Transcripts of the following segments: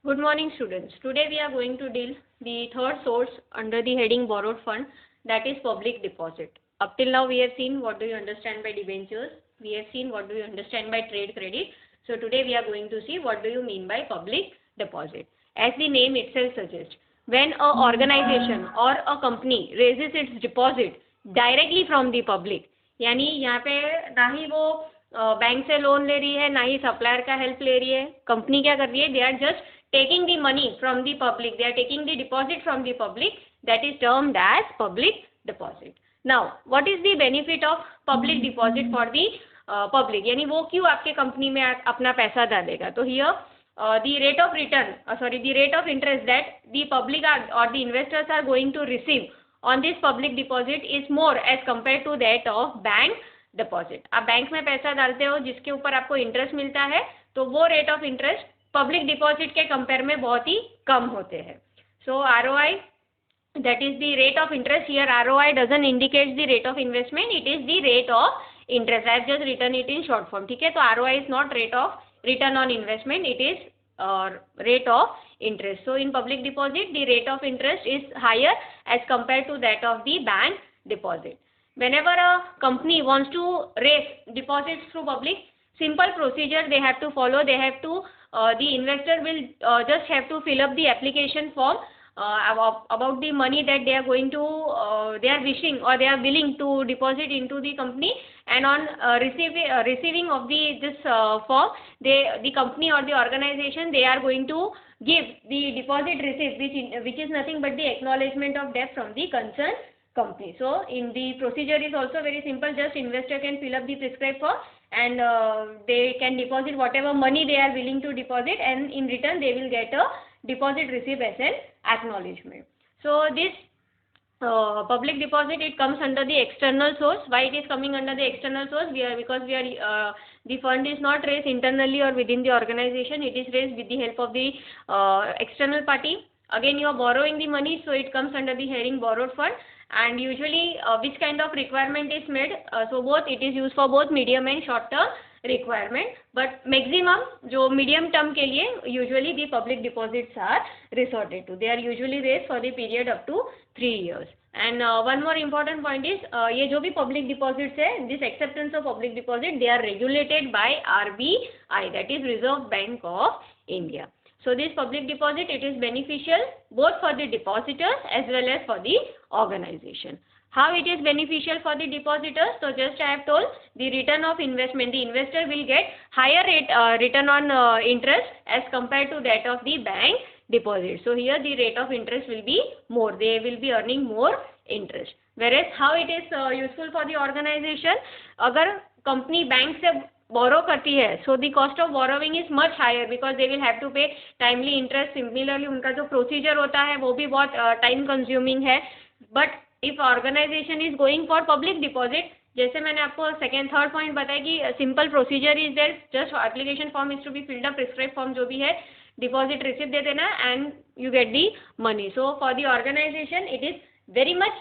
Good morning, students. Today we are going to deal the third source under the heading borrowed fund, that is public deposit. Up till now we have seen what do you understand by debentures. We have seen what do you understand by trade credit. So today we are going to see what do you mean by public deposit. As the name itself suggests, when an organization or a company raises its deposit directly from the public, यानी यहाँ पे ना ही वो bank से loan ले रही है ना ही सप्लायर का हेल्प ले रही है. कंपनी क्या कर रही है? They are just taking the money from the public, they are taking the deposit from the public, that is termed as public deposit. Now what is the benefit of public deposit for the public, यानी वो क्यों आपके company में अपना पैसा डालेगा? तो here the rate of return the rate of interest that the public or the investors are going to receive on this public deposit is more as compared to that of bank deposit. आप bank में पैसा डालते हो जिसके ऊपर आपको interest मिलता है, तो वो rate of interest public deposit के कंपेयर में बहुत ही कम होते हैं. सो ROI, that is the rate of interest. Here ROI doesn't indicate the rate of investment, it is the rate of interest. I have just written it in short form. ठीक है, तो ROI is not rate of return on investment, it is rate of interest. So in public deposit the rate of interest is higher as compared to that of the bank deposit. Whenever a company wants to raise deposits through public, simple procedure they have to follow. They have to the investor will just have to fill up the application form about the money that they are going to they are wishing or they are willing to deposit into the company, and on receiving of this form, the company or the organization, they are going to give the deposit receipt, which is nothing but the acknowledgement of debt from the concerned company. So in the procedure is also very simple. Just investor can fill up the prescribed form and they can deposit whatever money they are willing to deposit, and in return they will get a deposit receipt as an acknowledgement. So this public deposit, it comes under the external source. Why it is coming under the external source? Because the fund is not raised internally or within the organization, it is raised with the help of the external party. Again you are borrowing the money, so it comes under the heading borrowed fund. And usually which kind of requirement is made? So both, it is used for both medium and short term requirement, but maximum जो medium term के लिए usually the public deposits are resorted to. They are usually raised for the period up to 3 years. And one more important point is ये जो भी public deposits है, this acceptance of public deposit, they are regulated by RBI, that is Reserve Bank of India. So this public deposit, it is beneficial both for the depositors as well as for the organization. How it is beneficial for the depositors? So just I have told, the return of investment, the investor will get higher return on interest as compared to that of the bank deposit. So here the rate of interest will be more, they will be earning more interest. Whereas how it is useful for the organization? अगर company bank से borrow करती है, so the cost of borrowing is much higher because they will have to pay timely interest. Similarly उनका जो procedure होता है वो भी बहुत time consuming है. But if organization is going for public deposit, जैसे मैंने आपको second third point बताया कि simple procedure is there, just application form is to be filled up, prescribed form जो भी है, deposit receipt दे देना and you get the money. So for the organization it is very much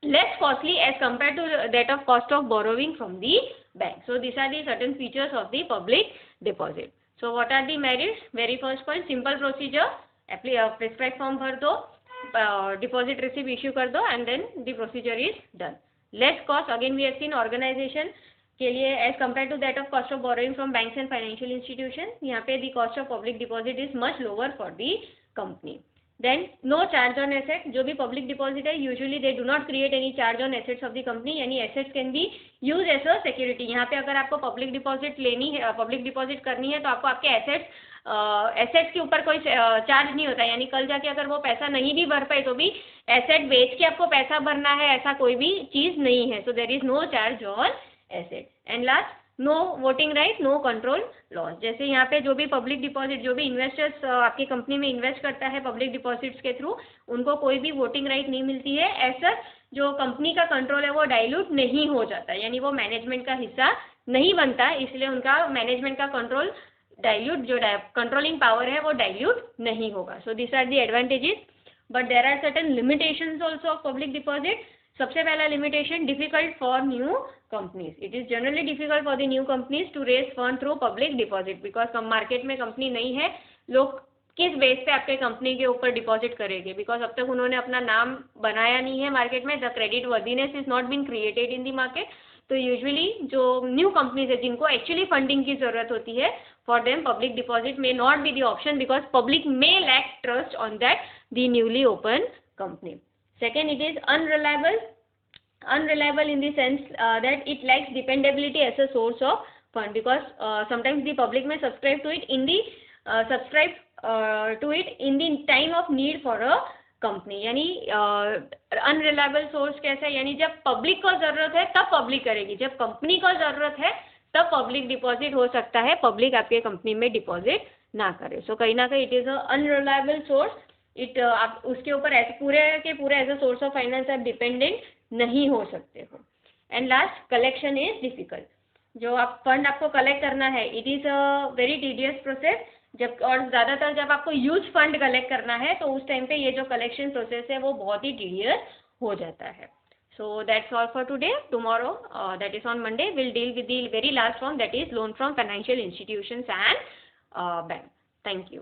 less costly as compared to that of cost of borrowing from the bank. So these are the certain features of the public deposit. So what are the merits? Very first point, simple procedure, prescribed form भर दो, deposit receipt issue कर दो, and then the procedure is done. Less cost, again we have seen organization के लिए as compared to that of cost of borrowing from banks and financial institutions, यहाँ पे the cost of public deposit is much lower for the company. Then no charge on asset. जो भी public deposit है, usually they do not create any charge on assets of the company, यानी assets can be used as a security. यहाँ पे अगर आपको public deposit लेनी है, public deposit करनी है, तो आपको आपके assets के ऊपर कोई चार्ज नहीं होता, यानी कल जाके अगर वो पैसा नहीं भी भर पाए तो भी asset बेच के आपको पैसा भरना है, ऐसा कोई भी चीज़ नहीं है. So there is no charge on asset. And last, no voting right, no control loss. जैसे यहाँ पे जो भी पब्लिक डिपॉजिट, जो भी इन्वेस्टर्स आपकी कंपनी में इन्वेस्ट करता है पब्लिक डिपॉजिट्स के थ्रू, उनको कोई भी वोटिंग राइट नहीं मिलती है. ऐसा जो कंपनी का कंट्रोल है वो डाइल्यूट नहीं हो जाता, यानी वो मैनेजमेंट का हिस्सा नहीं बनता, इसलिए उनका मैनेजमेंट का कंट्रोल डाइल्यूट, जो कंट्रोलिंग पावर है वो डाइल्यूट नहीं होगा. So this are the advantages, but there are certain limitations also of public deposit. सबसे पहला limitation, difficult for new companies. It is generally difficult for the new companies to raise fund through public deposit, because market में company नहीं है, लोग किस base पे आपके company के ऊपर डिपॉजिट करेंगे, बिकॉज अब तक उन्होंने अपना नाम बनाया नहीं है मार्केट में, the credit worthiness is not been created in the market. तो यूजुअली जो न्यू कंपनीज है जिनको एक्चुअली फंडिंग की जरूरत होती है, for them public deposit may not be the option because public may lack trust on that the newly open company. Second, it is unreliable in the sense that it lacks dependability as a source of fund, because sometimes the public may subscribe to it in the time of need for a company. यानी unreliable source कैसा है, यानी जब public को जरूरत है तब public करेगी, जब कंपनी को जरूरत है तब पब्लिक डिपॉजिट हो सकता है, पब्लिक आपके कंपनी में डिपॉजिट ना करे। सो कहीं ना कहीं it is a unreliable source. आप उसके ऊपर ऐसे पूरे के पूरे as a source of finance आप डिपेंडेंट नहीं हो सकते हो। And last, collection is difficult. जो आप फंड आपको कलेक्ट करना है, it is a very tedious process. जब और ज़्यादातर जब आपको यूज फंड कलेक्ट करना है तो उस टाइम पे ये जो कलेक्शन प्रोसेस है वो बहुत ही टीडियस हो जाता है। So that's all for today. Tomorrow, that is on Monday, will deal with the very last form, that is loan from financial institutions and bank. Thank you.